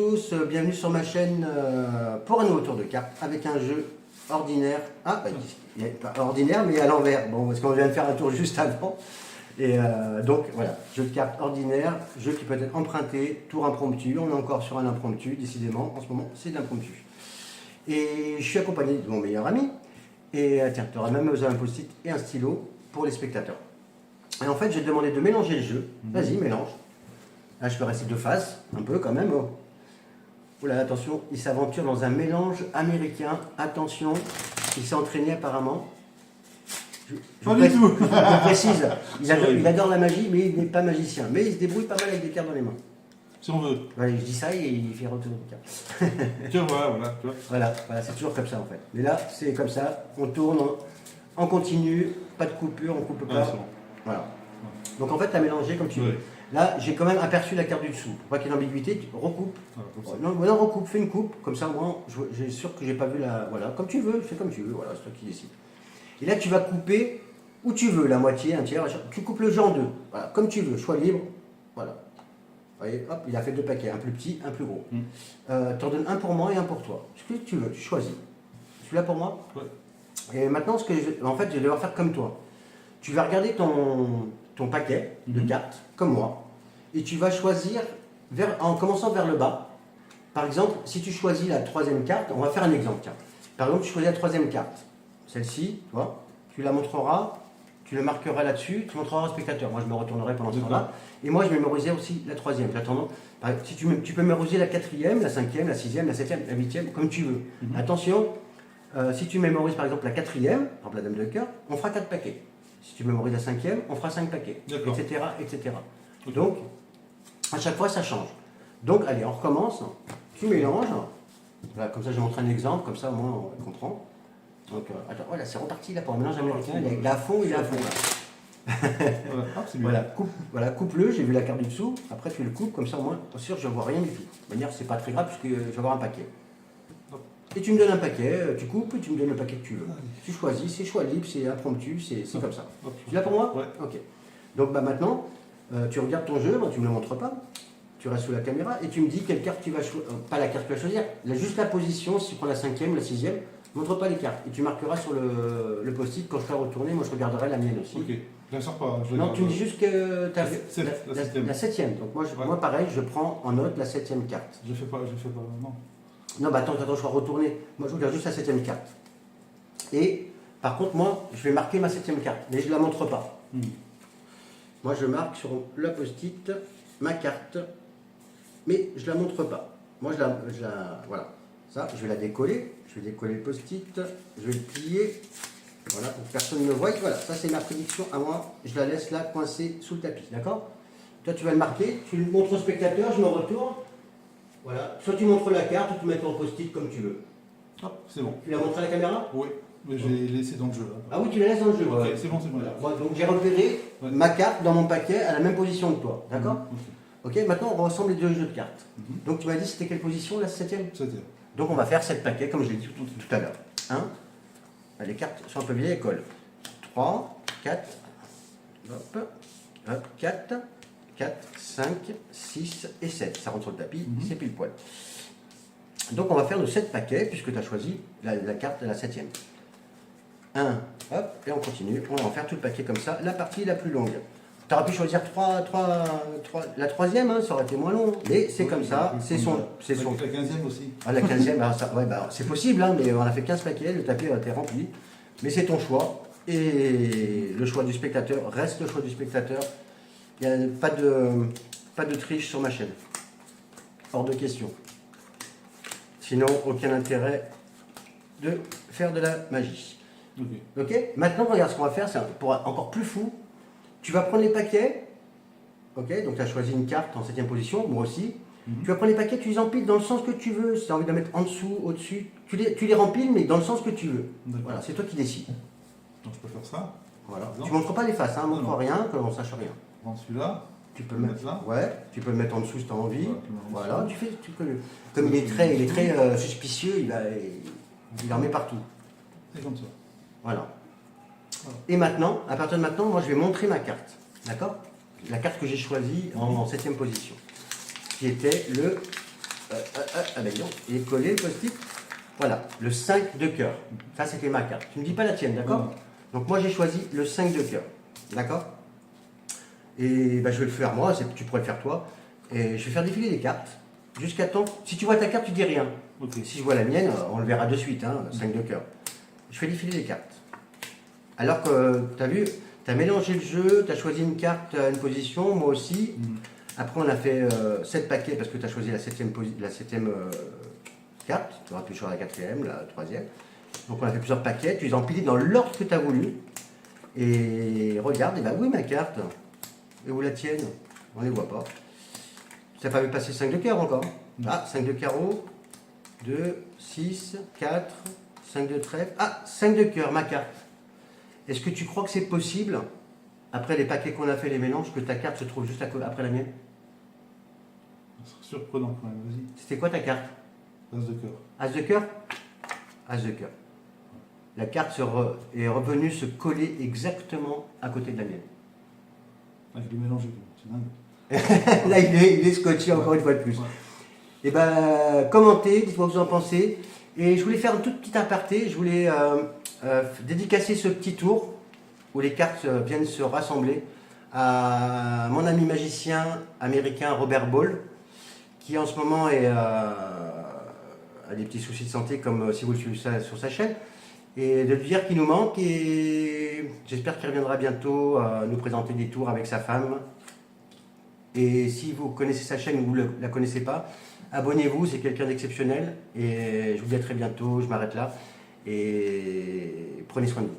tous, bienvenue sur ma chaîne pour un nouveau tour de cartes avec un jeu ordinaire. Ah, bah, il est pas ordinaire mais à l'envers, bon, parce qu'on vient de faire un tour juste avant. Et donc voilà, jeu de cartes ordinaire, jeu qui peut être emprunté, tour impromptu. On est encore sur un impromptu, décidément, en ce moment c'est de l'impromptu. Et je suis accompagné de mon meilleur ami. Et tiens, tu auras même besoin d'un post-it et un stylo pour les spectateurs. Et en fait, j'ai demandé de mélanger le jeu. Vas-y, mélange. Là, je peux rester de face, un peu quand même. Oh. Oula, attention, il s'aventure dans un mélange américain. Attention, il s'est entraîné apparemment. Je précise, il adore la magie, mais il n'est pas magicien. Mais il se débrouille pas mal avec des cartes dans les mains. Si on veut. Voilà, je dis ça et il fait retourner les cartes. Tu vois, voilà. Voilà, c'est toujours comme ça en fait. Mais là, c'est comme ça, on tourne en continu, pas de coupure, on coupe pas. Ah, bon. Voilà. Donc en fait, tu as mélangé comme tu veux. Là, j'ai quand même aperçu la carte du dessous. Pour pas qu'il y ait d'ambiguïté, tu recoupes. Non, recoupe, fais une coupe. Comme ça, moi, j'ai sûr que j'ai pas vu la. Voilà, comme tu veux, fais comme tu veux. Voilà, c'est toi qui décides. Et là, tu vas couper où tu veux, la moitié, un tiers. Tu coupes le jeu en deux. Voilà, comme tu veux, choix libre. Voilà. Vous voyez, hop, il a fait deux paquets, un plus petit, un plus gros. T'en donnes un pour moi et un pour toi. Ce que tu veux, tu choisis. Celui-là pour moi. Ouais. Et maintenant, en fait, je vais devoir faire comme toi. Tu vas regarder ton paquet de cartes, comme moi, et tu vas choisir, en commençant vers le bas. Par exemple, si tu choisis la troisième carte, on va faire un exemple. Tiens. Par exemple, tu choisis la troisième carte. Celle-ci, tu vois, tu la montreras, tu le marqueras là-dessus, tu montreras au spectateur. Moi, je me retournerai pendant ce temps-là. Et moi, je vais mémoriser aussi la troisième. J'attends. Si tu peux mémoriser la quatrième, la cinquième, la sixième, la septième, la huitième, comme tu veux. Attention, si tu mémorises par exemple la quatrième, par exemple la dame de cœur, on fera 4 paquets. Si tu mémorises la cinquième, on fera 5 paquets, etc., etc. Donc, à chaque fois, ça change. Donc, allez, on recommence. Tu mélanges. Voilà, comme ça, je montre un exemple, comme ça, au moins, on comprend. Donc, attends, voilà, c'est reparti là pour un mélange américain. Il est à fond, il est à fond là. Voilà, coupe-le, j'ai vu la carte du dessous. Après, tu le coupes, comme ça, au moins, sûr, je ne vois rien du tout. De manière, c'est pas très grave, puisque je vais avoir un paquet. Et tu me donnes un paquet, tu coupes et tu me donnes le paquet que tu veux. Tu choisis, c'est choix libre, c'est impromptu, c'est comme ça. Tu es là pour moi? Ouais. Ok. Donc bah, maintenant, tu regardes ton jeu, tu ne me le montres pas, tu restes sous la caméra et tu me dis quelle carte tu vas choisir. Pas la carte que tu vas choisir, juste la position, si tu prends la cinquième, la sixième, montre pas les cartes. Et tu marqueras sur le post-it quand je serai retourné, moi je regarderai la mienne aussi. Ok, je ne sors pas. Non, tu me dis juste que tu as la septième. Donc moi pareil, je prends en note la septième carte. Je fais pas, non. Non, bah attends, je vais retourner. Moi, je regarde juste la septième carte. Et, par contre, moi, je vais marquer ma septième carte, mais je ne la montre pas. Moi, je marque sur le post-it ma carte, mais je ne la montre pas. Moi, voilà. Ça, je vais la décoller. Je vais décoller le post-it. Je vais le plier. Voilà, pour que personne ne me voie. Voilà, ça, c'est ma prédiction à moi. Je la laisse là, coincée sous le tapis. D'accord? Toi, tu vas le marquer. Tu le montres au spectateur. Je me retourne. Voilà, soit tu montres la carte ou tu mets ton post-it comme tu veux. Hop, c'est bon. Tu l'as montré à la caméra? Oui, mais je l'ai laissé dans le jeu. Là. Ah oui, tu la laisses dans le jeu. Ok, c'est bon, c'est bon. Voilà. Moi, donc j'ai repéré ma carte dans mon paquet à la même position que toi. D'accord? Ok, maintenant on rassemble les deux jeux de cartes. Donc tu m'as dit c'était quelle position la septième? Septième. Donc on va faire 7 paquets comme je l'ai dit tout à l'heure. Les cartes sont un peu vieilles, elles collent. 3, 4, hop, 4. 4, 5, 6 et 7. Ça rentre sur le tapis, c'est pile poil. Donc on va faire nos 7 paquets, puisque tu as choisi la carte de la 7e. 1, hop, et on continue. On va en faire tout le paquet comme ça. La partie la plus longue. Tu aurais pu choisir la 3e, ça aurait été moins long. Mais c'est comme ça, c'est son. La 15e aussi. Ah, la 15e, c'est possible, mais on a fait 15 paquets, le tapis a été rempli. Mais c'est ton choix. Et le choix du spectateur reste le choix du spectateur. Il n'y a pas de triche sur ma chaîne. Hors de question. Sinon, aucun intérêt de faire de la magie. Ok. Maintenant, regarde ce qu'on va faire, c'est pour encore plus fou. Tu vas prendre les paquets. Ok. Donc, tu as choisi une carte en 7e position, moi aussi. Tu vas prendre les paquets, tu les empiles dans le sens que tu veux. Si tu as envie de la mettre en dessous, au-dessus, tu les rempiles, mais dans le sens que tu veux. Voilà, c'est toi qui décides. Donc, je peux faire ça. Voilà. Tu ne montres pas les faces, montre rien, que l'on sache rien. Dans celui-là, tu peux le mettre là. Ouais, tu peux le mettre en dessous si tu as envie. Voilà, comme il est très suspicieux, il en met partout. C'est comme ça. Voilà. Et maintenant, à partir de maintenant, moi je vais montrer ma carte. D'accord? La carte que j'ai choisie en 7e position. Qui était le ben non, et coller le post-it. Voilà, le 5 de cœur. Ça, c'était ma carte. Tu ne me dis pas la tienne, d'accord? Non. Donc moi, j'ai choisi le 5 de cœur. D'accord? Et ben, je vais le faire moi, tu pourrais le faire toi. Et je vais faire défiler les cartes jusqu'à temps. Si tu vois ta carte, tu dis rien. Ok. Si je vois la mienne, on le verra de suite, hein, 5 de cœur. Je fais défiler les cartes. Alors que, tu as vu, tu as mélangé le jeu, tu as choisi une carte à une position, moi aussi. Après, on a fait 7 paquets parce que tu as choisi la septième carte. Tu aurais pu choisir la quatrième, la troisième. Donc, on a fait plusieurs paquets. Tu les as empilés dans l'ordre que tu as voulu. Et regarde, et bah oui, ma carte. Et où la tienne? On ne les voit pas. Tu n'as pas vu passer 5 de cœur encore? Ah, 5 de carreau. 2, 6, 4, 5 de trèfle. Ah, 5 de cœur, ma carte. Est-ce que tu crois que c'est possible, après les paquets qu'on a fait, les mélanges, que ta carte se trouve juste après la mienne? Ce serait surprenant quand même, vas-y. C'était quoi ta carte? As de cœur. As de cœur? As de cœur. La carte est revenue se coller exactement à côté de la mienne. Ah, je l'ai mélangé, c'est dingue. Là, il est scotché encore une fois de plus. Ouais. Et ben, commentez, dites-moi ce que vous en pensez. Et je voulais faire un tout petit aparté. Je voulais dédicacer ce petit tour où les cartes viennent se rassembler à mon ami magicien américain Robert Ball, qui en ce moment a des petits soucis de santé, comme si vous le suivez sur sa chaîne. Et de lui dire qu'il nous manque, et j'espère qu'il reviendra bientôt nous présenter des tours avec sa femme. Et si vous connaissez sa chaîne ou vous ne la connaissez pas, abonnez-vous, c'est quelqu'un d'exceptionnel. Et je vous dis à très bientôt, je m'arrête là. Et prenez soin de vous.